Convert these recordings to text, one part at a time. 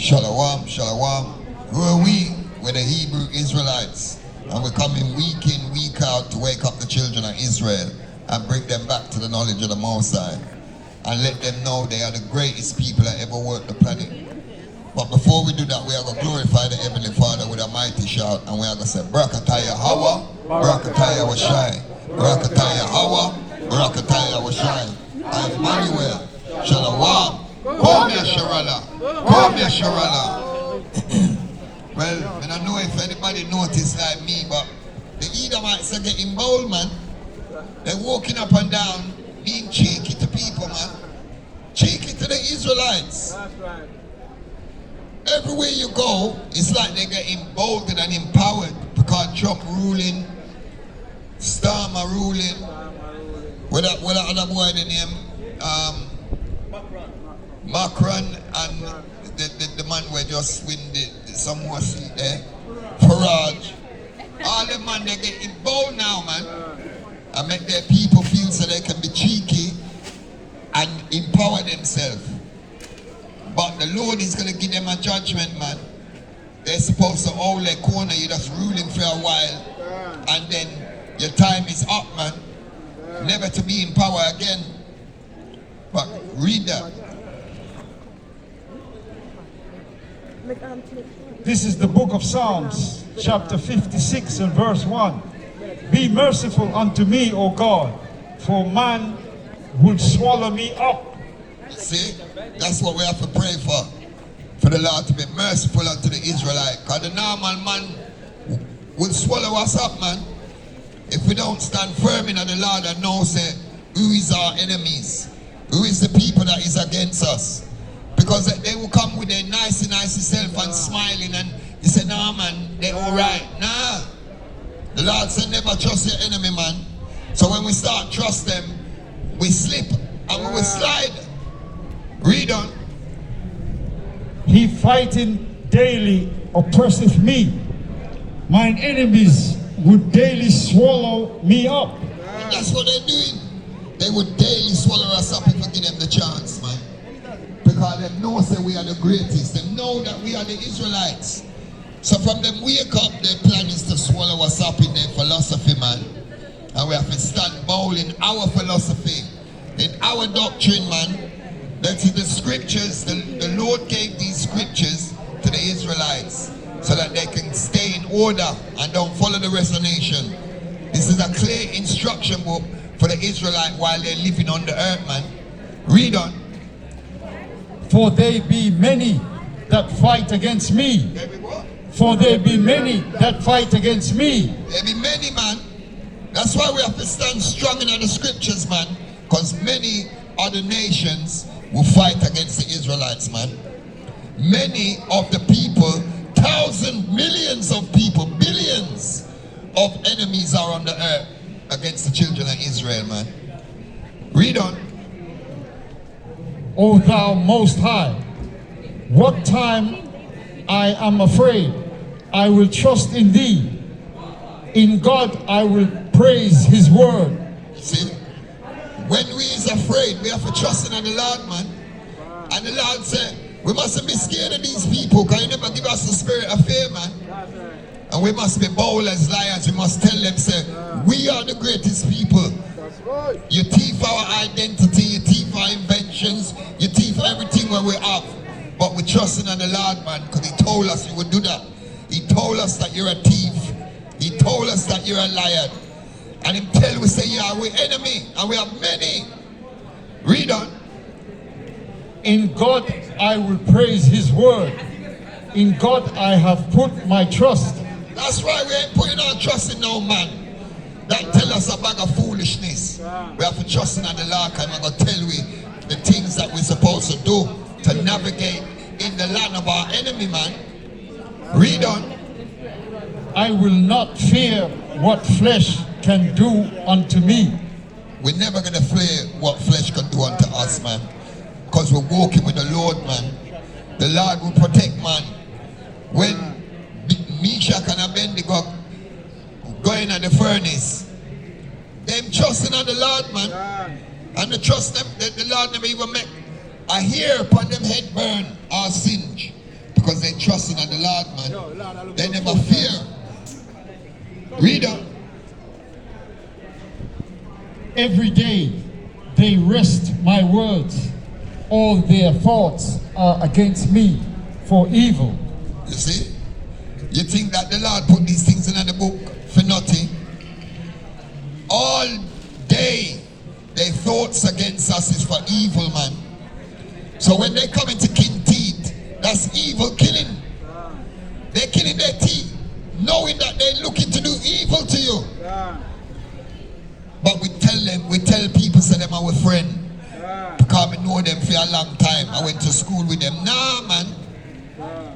Shalom, shalom. Who are we? We're the Hebrew Israelites. And we're coming week in, week out to wake up the children of Israel and bring them back to the knowledge of the Most High. And let them know they are the greatest people that ever walked the planet. But before we do that, we are going to glorify the Heavenly Father with a mighty shout. And we are going to say, Barakataya Hawa, Barakataya Washai. Barakataya Hawa, Barakataya Washai. I'm Emmanuel. Shalom. Come here, Sharala. Come here, Sharala. Well, I don't know if anybody noticed like me, but the Edomites are getting bold, man. They're walking up and down, being cheeky to people, man. Cheeky to the Israelites. That's right. Everywhere you go, it's like they're getting emboldened and empowered because Trump ruling, Starmer ruling. What that other boy, the name? Macron and the man who just win some more seat there. Farage. All them man, they getting bold now, man. And make their people feel so they can be cheeky and empower themselves. But the Lord is going to give them a judgment, man. They're supposed to hold their corner. You're just ruling for a while. And then your time is up, man. Never to be in power again. But read that. This is the book of Psalms, chapter 56 and verse 1. Be merciful unto me, O God, for man would swallow me up. See, that's what we have to pray for the Lord to be merciful unto the Israelite. Because the normal man will swallow us up, man. If we don't stand firm in the Lord and know, say, who is our enemies? Who is the people that is against us? Because they will come with their nice self and smiling and you say, nah, man, they're all right. Nah. The Lord said, never trust your enemy, man. So when we start trust them, we slip and we will slide. Read on. He fighting daily oppresseth me. Mine enemies would daily swallow me up. And that's what they're doing. They would daily swallow us up if we give them the chance, man. Because they know that we are the greatest. They know that we are the Israelites. So from them wake up, their plan is to swallow us up in their philosophy, man. And we have to stand bold in our philosophy, in our doctrine, man. That is the scriptures. The Lord gave these scriptures to the Israelites so that they can stay in order and don't follow the rest of the nation. This is a clear instruction book for the Israelite while they're living on the earth, man. Read on. For they be many that fight against me. For there be many that fight against me. There be many, man. That's why we have to stand strong in the scriptures, man. Because many other nations will fight against the Israelites, man. Many of the people, thousands, millions of people, billions of enemies are on the earth against the children of Israel, man. Read on. O thou most high, what time I am afraid, I will trust in thee. In God I will praise his word. See, when we is afraid, we have to trust in the Lord, man. And the Lord said, we mustn't be scared of these people, because he never give us the spirit of fear, man. And we must be bold as lions. We must tell them, say, we are the greatest people. You thief our identity, you thief our inventions, you thief everything where we have. But we're trusting in the Lord, man, because he told us he would do that. He told us that you're a thief. He told us that you're a liar. And him tell we say, yeah, we're enemy, and we have many. Read on. In God I will praise his word. In God I have put my trust. That's why we ain't putting our trust in no man. That tell us a bag of foolishness. We have to trust in the Lord, and I'm going to tell we the things that we're supposed to do to navigate in the land of our enemy, man. Read on. I will not fear what flesh can do unto me. We're never going to fear what flesh can do unto us, man. Because we're walking with the Lord, man. The Lord will protect, man. When Meshach and Abednego go in at the furnace, them trusting on the Lord, man. And the trust them, the Lord never even make a hair upon them head burn or singe. Lord, man. They never fear. Read on. Every day they wrest my words. All their thoughts are against me for evil. You see? You think that the Lord put these things in the book for nothing? All day their thoughts against us is for evil, man. So when they come into king teeth, that's evil killing. They're killing their teeth, knowing that they're looking to do evil to you. But we tell people, say them our friend. Because we know them for a long time. I went to school with them. Nah, man.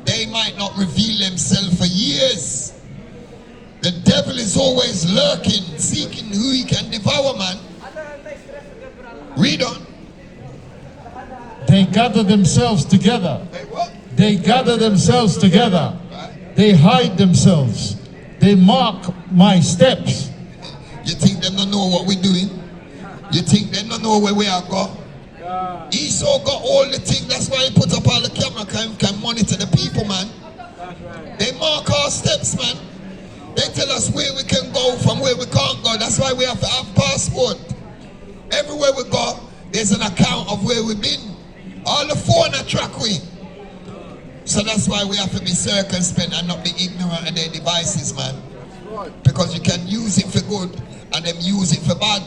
They might not reveal themselves for years. The devil is always lurking, seeking who he can devour, man. Read on. They gather themselves together. They what? They gather themselves together. They hide themselves. They mark my steps. You think they don't know what we're doing? You think they don't know where we are going? Esau got all the things. That's why he put up all the camera, can monitor the people, man. They mark our steps, man. They tell us where we can go from where we can't go. That's why we have to have passport. Everywhere we go, there's an account of where we've been. All the phone are track we. So that's why we have to be circumspect and not be ignorant of their devices, man. Because you can use it for good and them use it for bad.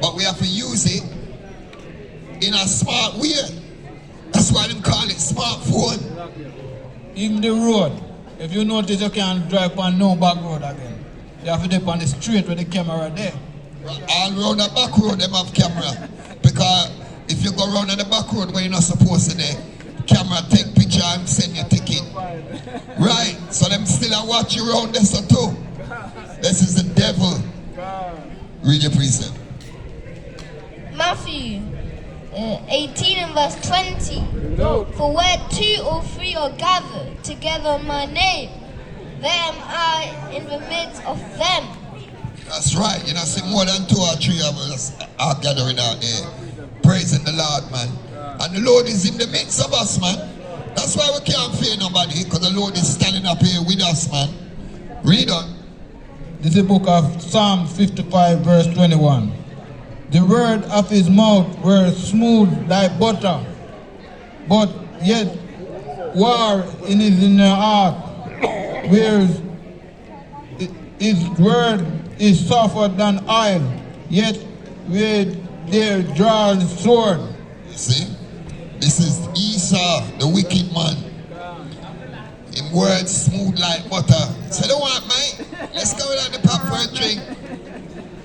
But we have to use it in a smart way. That's why they call it smartphone. Even the road, if you notice you can't drive on no back road again. You have to dip on the street with the camera there. All around the back road them have camera. Because if you go around on the back road where you're not supposed to there, camera take picture and send you ticket. Right, so them still are watch you around this or too. This is the devil. Read your precept. Matthew 18 and verse 20. For where 2 or 3 are gathered together in my name, there am I in the midst of them. That's right. You know, see more than 2 or 3 of us are gathering out there, praising the Lord, man. And the Lord is in the midst of us, man. That's why we can't fear nobody, because the Lord is standing up here with us, man. Read on. This is the book of Psalm 55 verse 21. The word of his mouth were smooth like butter, but yet war is in their heart, whereas his word is softer than oil, yet where they draw the sword. You see? This is Esau, the wicked man. In words smooth like butter. So don't want, mate. Let's go without the pop for a drink.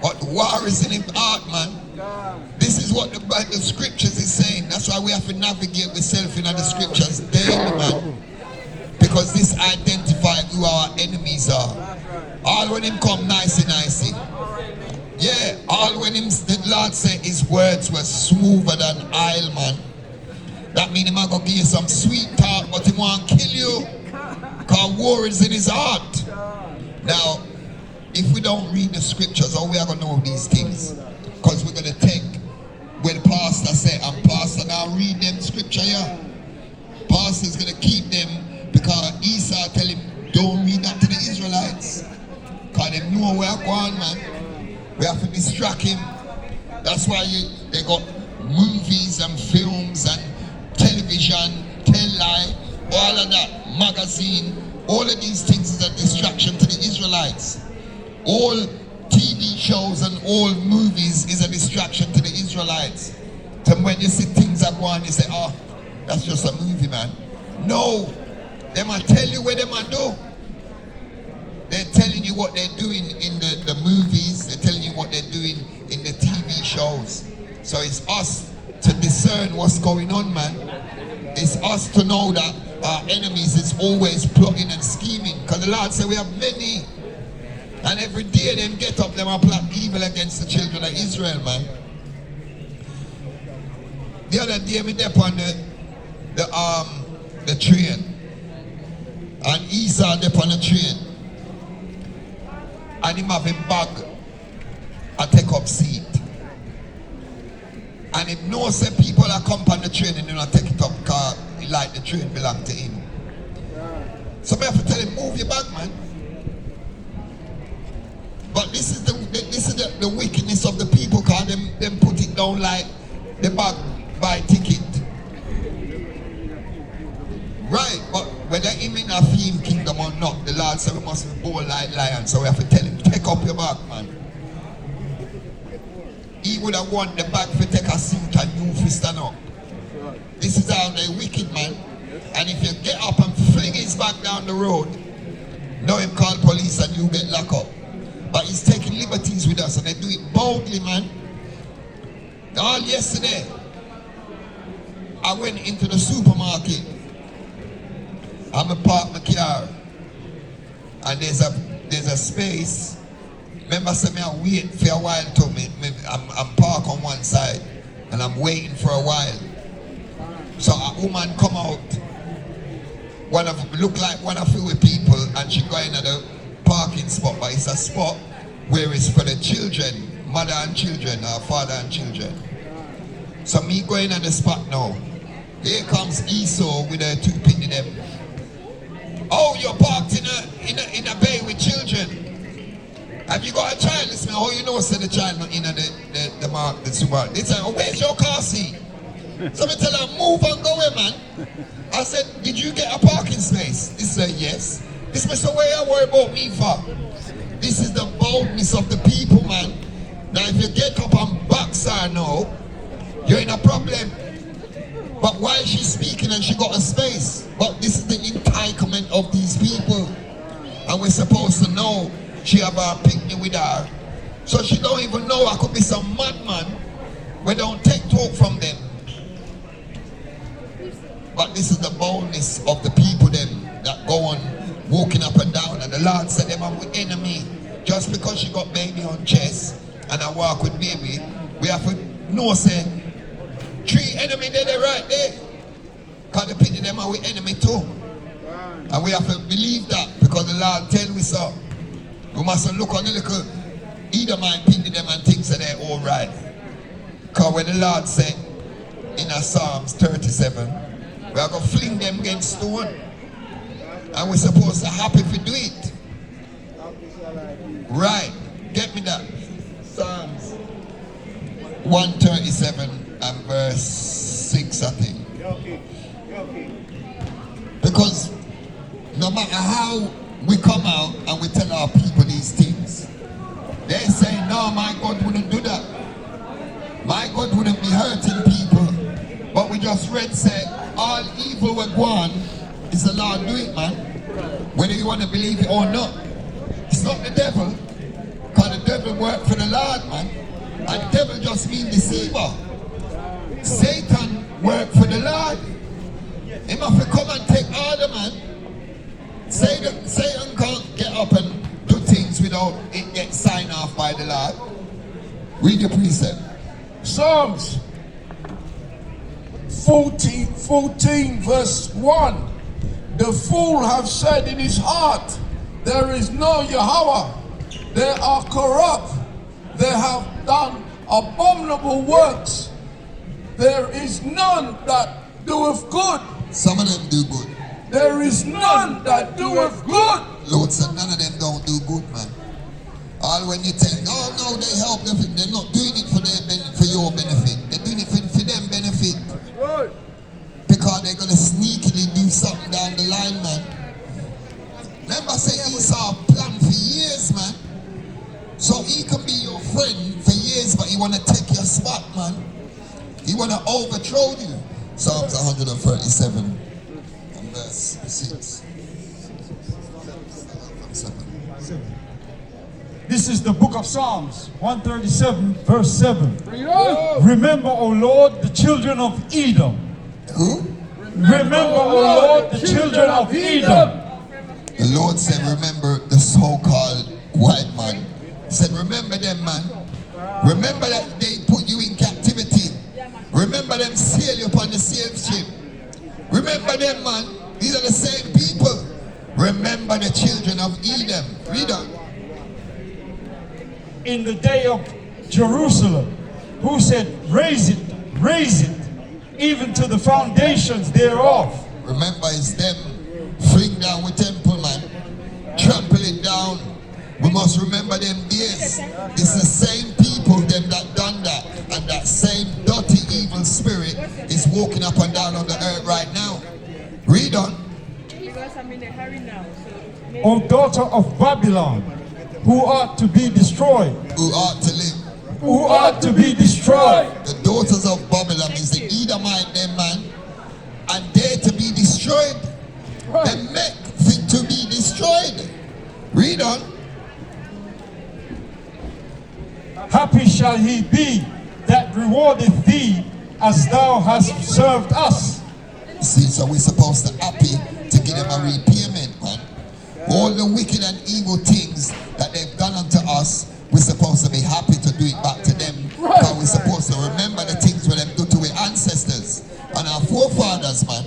But war is in his heart, man. This is what the scriptures is saying. That's why we have to navigate ourselves in the scriptures daily, man. Because this identifies who our enemies are. All when him come nicey. Yeah, all when him, the Lord said his words were smoother than oil, man. That means he might go give you some sweet talk, but he won't kill you. Because war is in his heart. Now, if we don't read the scriptures, how we are going to know these things? Because we're going to take where the pastor said, and pastor now read them scripture here. Pastor's going to keep them because Esau tell him, don't read that to the Israelites. Because they know where I'm going, man. We have to distract him. That's why they got movies and films and television, tell-lie, all of that, magazine, all of these things is a distraction to the Israelites. All TV shows and all movies is a distraction to the Israelites. So when you see things are going, you say, oh, that's just a movie, man. No, they might tell you what they might do. They're telling you what they're doing in the movies. They're telling you what they're doing in the TV shows. So it's us to discern what's going on, man. It's us to know that our enemies is always plotting and scheming. Because the Lord said we have many. And every day them get up, them and plot evil against the children of Israel, man. The other day we there on the train. And Esau there on the train. And him have a bag a take up seat. And if no say people that come on the train and do not take it up because he like the train belong to him. So I have to tell him, move your back, man. But this is the wickedness of the people, cause them put it down like the back buy ticket. Right, but whether him in a theme kingdom or not, the Lord said we must be bold like lions. So we have to tell him, take up your back, man. He would have want the back to take a suit and you to stand up. This is how they wicked, man. And if you get up and fling his back down the road, know him call police and you get locked up. But he's taking liberties with us and they do it boldly, man. All yesterday, I went into the supermarket. I'm a park my car. And there's a space. Remember, say me I wait for a while to me. I'm parked on one side and I'm waiting for a while. So a woman come out. Look like one of the people, and she going at the parking spot, but it's a spot where it's for the children, mother and children, or father and children. So me going at the spot now. Here comes Esau with her two penny them. Oh, you're parked in a bay with children. Have you got a child? Listen, oh, you know, said the child not in the supermarket. They say, oh, where's your car seat? So I tell her, move and go away, man. I said, did you get a parking space? He said, yes. This is the way I worry about me for. This is the boldness of the people, man. Now, if you get up and backside now, you're in a problem. But while she's speaking and she got a space, but this is the entitlement of these people. And we're supposed to know she have a picnic with her. So she don't even know I could be some madman. We don't take talk from them. But this is the boldness of the people them that go on walking up and down. And the Lord said them I'm with enemy. Just because she got baby on chest and I walk with baby, we have to know say 3 enemy there right there. Because the people them are with enemy too. And we have to believe that because the Lord tell me so. We mustn't look on the little Edomite pity them and think that they're all right. Because when the Lord said in Psalms 37, we are going to fling them against stone. And we're supposed to happy if we do it. Right. Get me that. Psalms 137 and verse 6, I think. Because no matter how we come out and we tell our people these things, they say, no, my God wouldn't do that. My God wouldn't be hurting people. But we just read, say, all evil we're going is the Lord do it, man. Whether you want to believe it or not. It's not the devil. Because the devil work for the Lord, man. And the devil just means deceiver. Satan work for the Lord. He must come and take order, man. Satan can't get up and do things without it get signed off by the Lord. Read your precept. Psalms 14 verse 1. The fool have said in his heart, there is no Yahweh. They are corrupt. They have done abominable works. There is none that doeth good. Some of them do good. There is none that doeth good. Lord said none of them don't do good, man. All when you think, oh no, they help them, they're not doing it for their benefit, for your benefit. They're doing it for them benefit. Because they're going to sneakily do something down the line, man. Remember, I say Esau planned for years, man. So he can be your friend for years, but he want to take your spot, man. He want to overthrow you. Psalms 137 and verse 6. This is the book of Psalms 137 verse 7. Remember, O Lord, the children of Edom. Who? Remember, O Lord, the children of Edom. The Lord said, remember the so-called white man. He said, remember them, man. Remember that they put you in captivity. Remember them sail you upon the slave ship. Remember them, man. These are the same people. Remember the children of Edom. Read on. In the day of Jerusalem, who said, raise it, even to the foundations thereof. Remember, it's them. Fling down with them We must remember them days. It's the same people them that done that, and that same dirty evil spirit is walking up and down on the earth right now. Read on. Because I'm in a hurry now. So O daughter of Babylon, who art to be destroyed, Who ought to live. who art to be destroyed. The daughters of Babylon is the Edomite them, man, and they to be destroyed. They make fit to be destroyed. Read on. Happy shall he be that rewardeth thee as thou hast served us. See, so we're supposed to happy to give them a repayment, man. All the wicked and evil things that they've done unto us, we're supposed to be happy to do it back to them. Because we're supposed to remember the things where them do to our ancestors and our forefathers, man.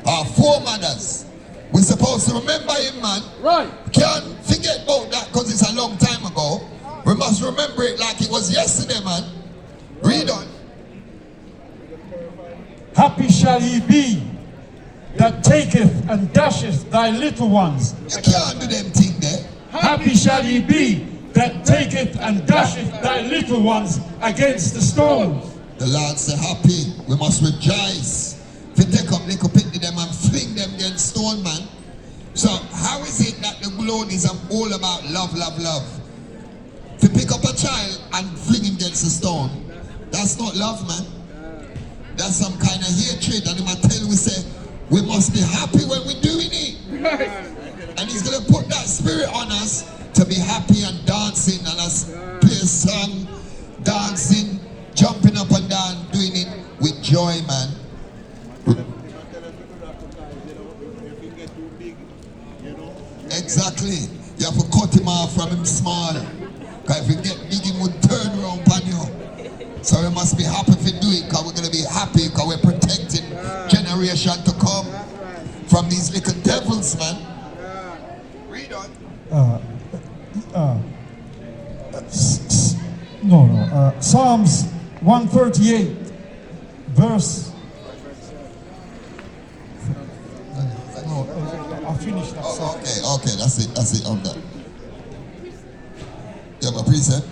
Our foremothers. We're supposed to remember him, man. Right. Can't forget about that because it's a long time ago. We must remember it like it was yesterday, man. Read on. Happy shall he be that taketh and dasheth thy little ones. You can't do them thing there. Happy shall he be that taketh and dasheth thy little ones against the stones. The Lord say happy. We must rejoice. If you take up little pit to them and fling them against stone, man. So how is it that the globe is all about love, love, love? If you pick up a child and fling him against a stone, that's not love, man. That's some kind of hatred. And he might tell we say, we must be happy when we're doing it. And he's going to put that spirit on us to be happy and dancing and us play a song, dancing, jumping up and down, doing it with joy, man. Exactly. You have to cut him off from him small. Because if you get big, he would turn around on you. So we must be happy if we do it, because we're going to be happy because we're protecting generation to come from these little devils, man. Read on. Psalms 138, verse. No, I'll finish that. Oh, okay, that's it on that. You have a precept?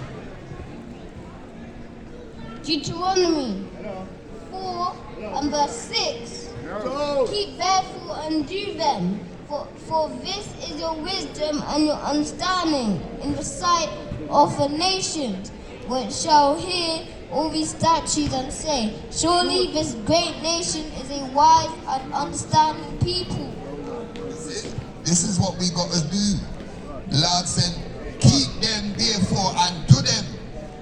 Deuteronomy 4 and verse 6. Keep therefore and do them, for this is your wisdom and your understanding in the sight of the nations, which shall hear all these statutes and say, surely this great nation is a wise and understanding people. This is what we got to do. The Lord said, keep them therefore and do them,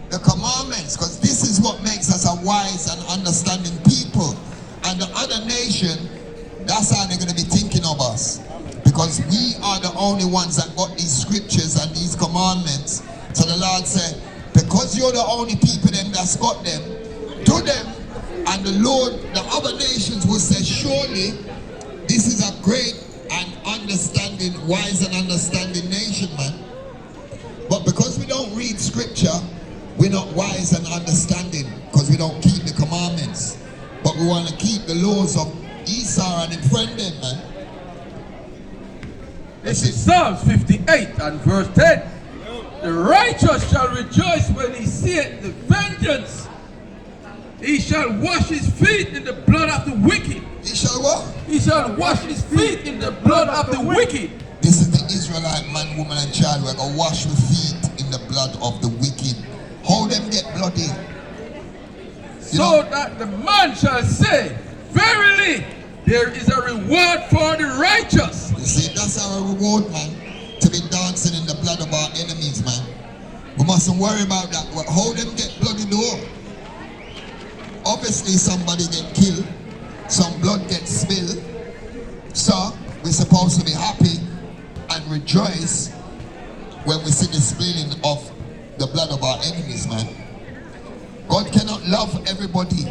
the commandments, because this is what makes us a wise and understanding people. And the other nation, that's how they're going to be thinking of us, because we are the only ones that got these scriptures and these commandments. So the Lord said, because you're the only people them that's got them, do them. And the Lord, the other nations will say, surely this is a great and understanding, wise and understanding nation, man. But because we don't read scripture, we're not wise and understanding, because we don't keep the commandments. But we want to keep the laws of Esau and infriend them, man. This is Psalms 58 and verse 10. The righteous shall rejoice when he seeth the vengeance. He shall wash his feet in the blood of the wicked. He shall what? He shall wash his feet in the blood of the wicked. This is the Israelite man, woman, and child who are going to wash with feet in the blood of the wicked. How them get bloody? So that the man shall say, verily, there is a reward for the righteous. You see, that's our reward, man. To be dancing in the blood of our enemies, man. We mustn't worry about that. How them get bloody though? Obviously, somebody get killed. Some blood gets spilled. So, we're supposed to be happy and rejoice when we see the spilling of the blood of our enemies, man. God cannot love everybody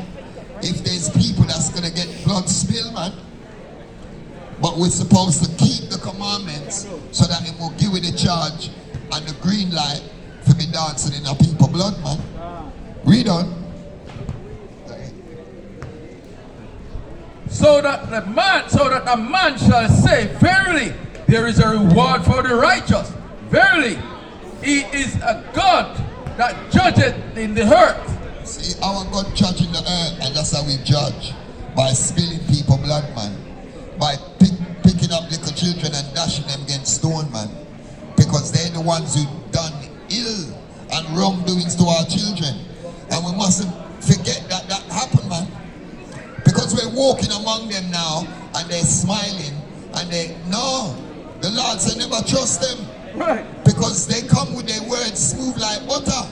if there's people that's going to get blood spilled, man. But we're supposed to keep the commandments so that it will give you the charge and the green light for me dancing in our people blood, man. Read on. So that a man shall say, verily, there is a reward for the righteous. Verily, He is a God that judgeth in the earth. See, our God judging the earth, and that's how we judge. By spilling people blood, man. By picking up little children and dashing them against stone, man. Because they're the ones who done ill and wrongdoings to our children. And we mustn't forget that that happened, man. Because we're walking among them now, and they're smiling, and the Lord said never trust them. Right. Because they come with their words smooth like butter.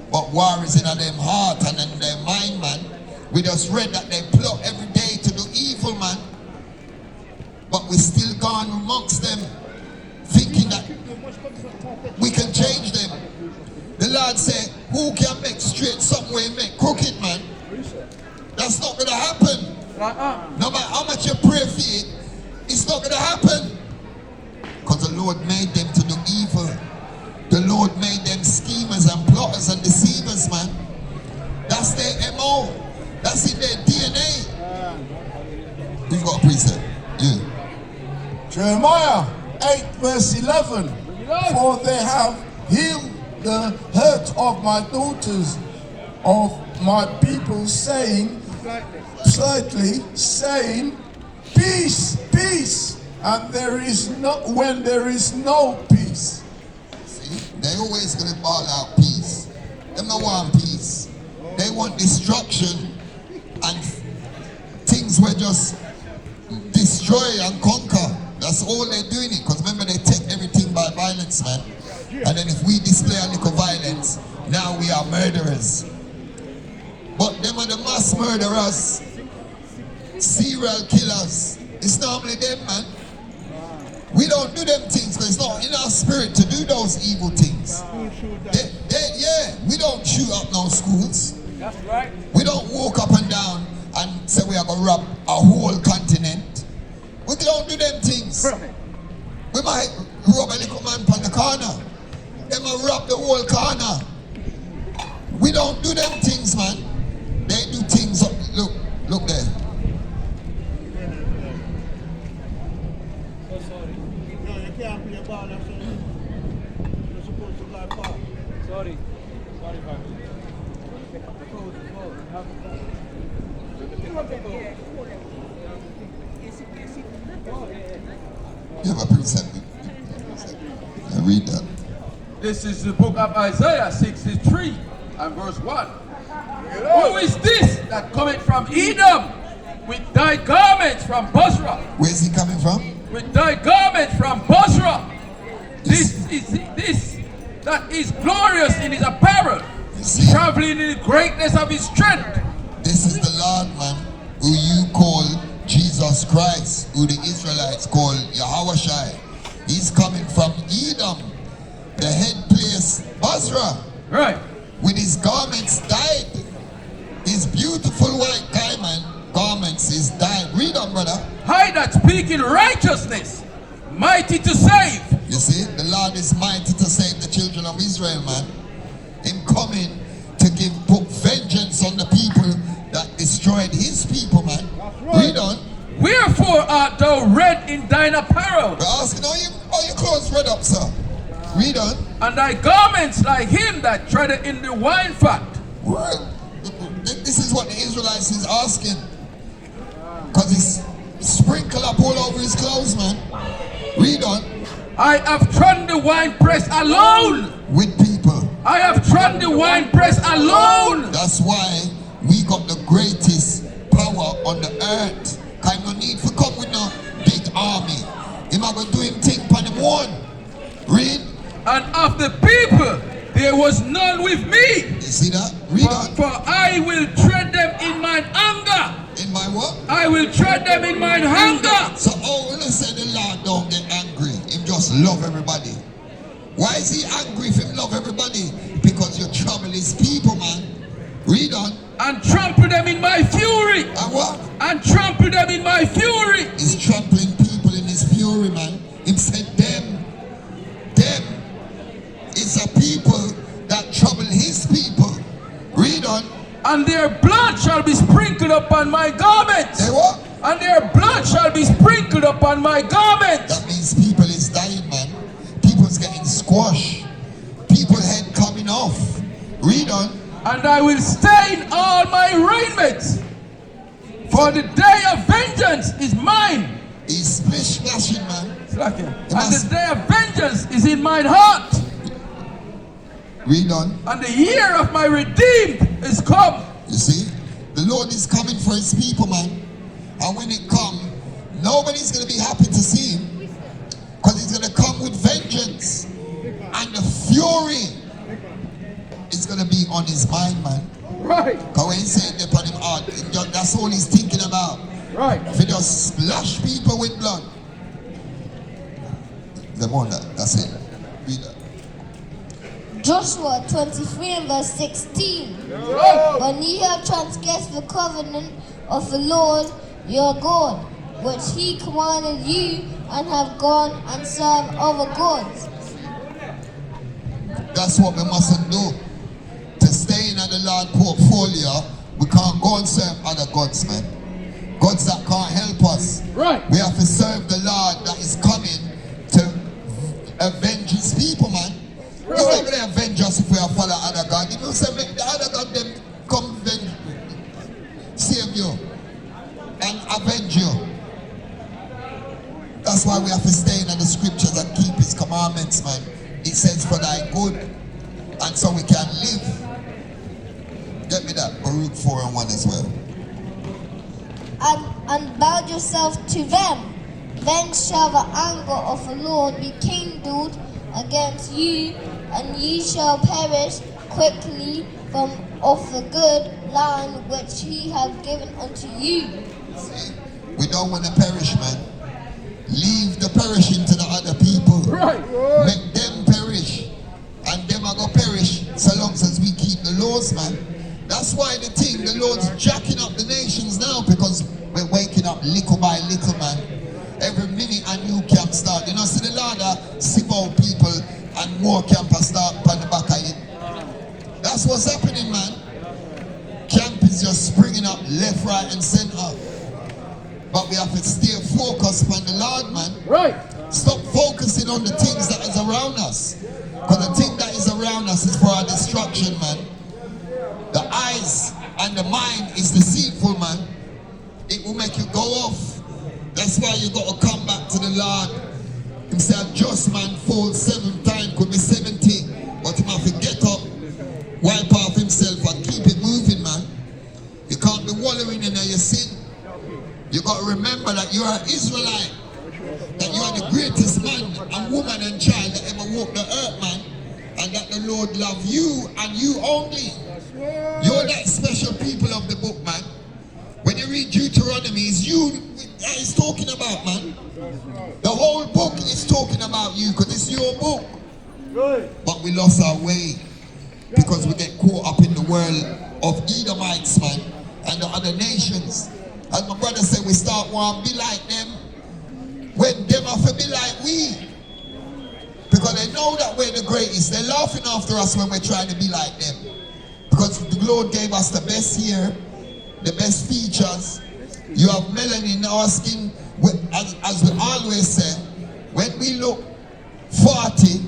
But war is in them heart and in their mind, man. We just read that they plot every day to do evil, man. But we still gone amongst them, thinking that we can change them. The Lord said, who can make straight somewhere make crooked, man? That's not going to happen. No matter how much you pray for it, it's not going to happen. Because the Lord made them to do evil. The Lord made them schemers and plotters and deceivers, man. That's their MO. That's in their DNA. Who's got a precept? Yeah. Jeremiah 8 verse 11. For they have healed the hurt of my daughters, of my people, saying, peace, peace. And there is when there is no peace. See, they always gonna ball out peace. They don't want peace. They want destruction, and things were just destroy and conquer. That's all they're doing it. Because remember, they take everything by violence, man. And then if we display a little violence, now we are murderers. But them are the mass murderers, serial killers. It's normally them, man. We don't do them things because it's not in our spirit to do those evil things. We don't shoot up no schools. That's right. We don't walk up and down and say we are going to rob a whole continent. We don't do them things. We might rob a little man from the corner. They might rob the whole corner. We don't do them things, man. They do things up. Look there. Sorry. You have a precept. I read that. This is the book of Isaiah 63 and verse 1. Who is this that cometh from Edom with thy garments from Bozrah? Where's he coming from? With thy garments from Bozrah. This that is glorious in his apparel, traveling in the greatness of his strength. This is the Lord, man, who you call Jesus Christ, who the Israelites call Yahushai. He's coming from Edom, the head place, Bozrah. Right. With his garments dyed. His beautiful white garments is dyed. Read on, brother. I that speak in righteousness, mighty to save. You see, the Lord is mighty to save the children of Israel, man. Him coming to put vengeance on the people that destroyed his people, man. Read on. Wherefore art thou red in thine apparel? We're asking, are your clothes red up, sir? Read on. And thy garments like him that treadeth in the wine fat. Well, this is what the Israelites is asking. Because he's sprinkled up all over his clothes, man. Read on. I have trodden the winepress alone. With people. I have trodden the winepress alone. That's why we got the greatest power on the earth. Kind of need for come with no big army. Him I go do him thing upon him one. Read. And of the people there was none with me. You see that? Read on. For I will tread them in mine anger. In my what? I will tread them in mine anger. So when I say the Lord don't get angry, him just love everybody. Why is he angry if him love everybody? Because you trouble his people, man. Read on. And trample them in my fury. And what? And trample them in my fury. He's trampling people in his fury, man. Him said them. It's a people that trouble his people. Read on. And their blood shall be sprinkled upon my garments. They what? And their blood shall be sprinkled upon my garments. That means people is dying, man. People's getting squashed. People I will stain all my raiments. For the day of vengeance is mine. He's splashing, man. And the day of vengeance is in mine heart. Read on. And the year of my redeemed is come. You see, the Lord is coming for his people, man. And when it comes, nobody's going to be happy to see him. Because he's going to come with vengeance. And the fury is going to be on his mind, man. Right. Because when he said upon him heart, that's all he's thinking about. Right. If he just splash people with blood. The more that's it. Read that. Joshua 23 and verse 16. When ye have transgressed the covenant of the Lord your God, which he commanded you, and have gone and served other gods. That's what we mustn't do. To stay in the Lord portfolio, we can't go and serve other gods, man. Gods that can't help us. Right. We have to serve the Lord that is coming to avenge his people, man. He's not going to avenge us if we are follow other God. He will say, make the other God them come save you and avenge you. That's why we have to stay in the scriptures and keep his commandments, man. It says for thy good, and so we can live. Get me that, Baruch 4 and 1 as well. And bow yourself to them. Then shall the anger of the Lord be kindled against you, and ye shall perish quickly from off the good land which he hath given unto you. See, we don't want to perish, man. Leave the perishing to the other people. Right. Make them perish. And them are going to perish so long as we keep the laws, man. That's why the Lord's jacking up the nations now, because we're waking up little by little, man. Every minute a new camp start. You know, see the Lord sieve out people and more campers start on the back of it. That's what's happening, man. Camp is just springing up left, right, and center. But we have to stay focused on the Lord, man. Right. Stop focusing on the things that is around us. Because the thing that is around us is for our destruction, man. The eyes and the mind is deceitful, man. It will make you go off. That's why you got to come back to the Lord. He said, a just man falls 7 times, could be 70. But he have to get up, wipe off himself and keep it moving, man. You can't be wallowing in your sin. You got to remember that you are an Israelite. That you are the greatest man and woman and child that ever walked the earth, man. And that the Lord loves you and you only. You're that special people of the book, man. When you read Deuteronomy, it's you that he's talking about, man. The whole book is talking about you because it's your book. But we lost our way because we get caught up in the world of Edomites, man, and the other nations. As my brother said, we start wanting to be like them when them have to be like we. Because they know that we're the greatest. They're laughing after us when we're trying to be like them. Because the Lord gave us the best hair, the best features. You have melanin in our skin. As we always say, when we look 40,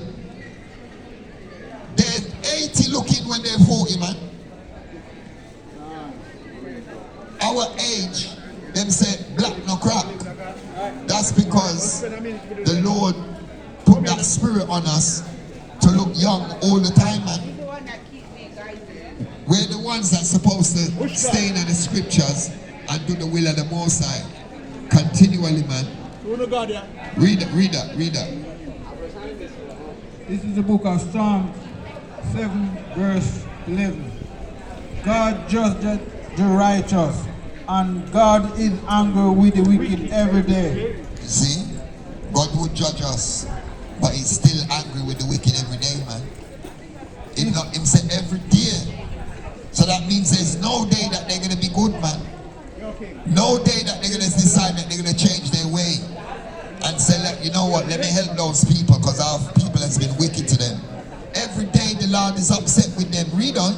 they're 80 looking when they're 40, man. Our age, them say black no crack. That's because the Lord put that spirit on us to look young all the time, man. We're the ones that's supposed to stay in the scriptures and do the will of the Most High continually, man. Read that. This is the book of Psalm 7 verse 11. God judgeth the righteous, and God is angry with the wicked every day. You see, God would judge us, but he's still angry with the wicked every day, man. Him say every day. So that means there's no day that they're going to be good, man. No day that they're going to decide that they're going to change their way and say, like, you know what, let me help those people because our people has been wicked to them. Every day the Lord is upset with them. Read on.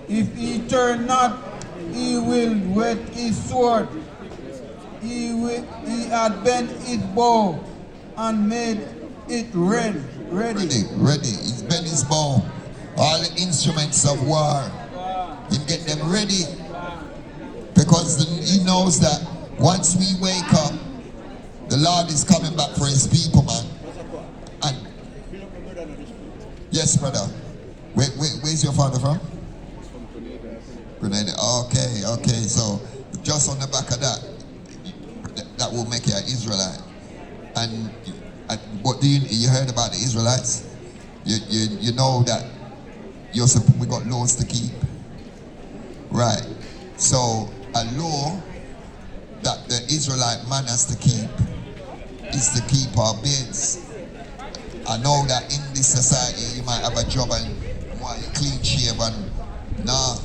If he turn not, he will whet his sword. He had bent his bow and made it ready. Ready. He's bent his bow. All the instruments of war. Him get them ready. Because he knows that once we wake up, the Lord is coming back for his people, man. And yes, brother. Where's your father from? Grenada. Okay. So just on the back of that will make you an Israelite. And what do you heard about the Israelites? You know that we got laws to keep, right? So a law that the Israelite man has to keep is to keep our beards. I know that in this society you might have a job and want you clean shaven. Nah,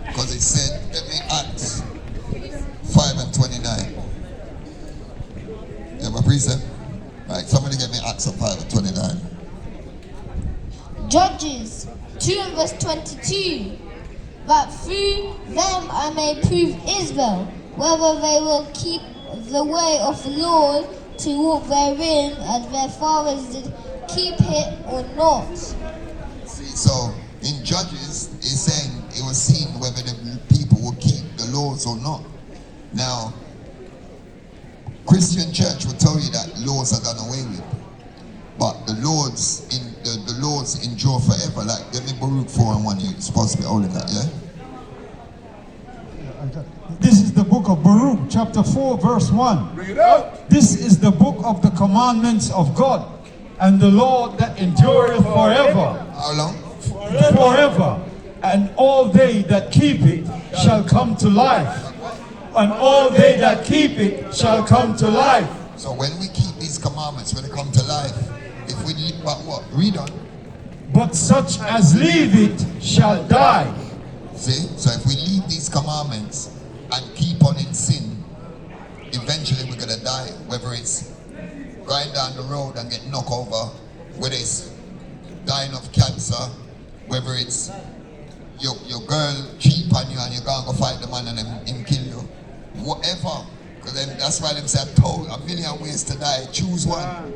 because it said, let me Acts 5:29. You have a precept? Right, somebody get me Acts 5:29. Judges 2 and verse 22. That through them I may prove Israel, whether they will keep the way of the Lord to walk therein as their fathers did keep it or not. See, so in Judges, it's saying it was seen whether the people will keep the laws or not. Now, Christian church will tell you that laws are done away with, but the laws endure forever. Like, give me Baruch 4:1. You're supposed to be holding that, yeah? This is the book of Baruch, chapter 4, verse 1. Bring it out. This is the book of the commandments of God, and the law that endureth forever. How long? Forever. And all they that keep it shall come to life. And all they that keep it shall come to life. So when we keep these commandments, when they come to life, if we live, but what? Read on. But such as leave it shall die. See? So if we leave these commandments and keep on in sin, eventually we're going to die. Whether it's going down the road and get knocked over, whether it's dying of cancer, whether it's your girl cheat on you and you're going to go fight the man and him kill you. Whatever. Because that's why them say, I told 1,000,000 ways to die. Choose one.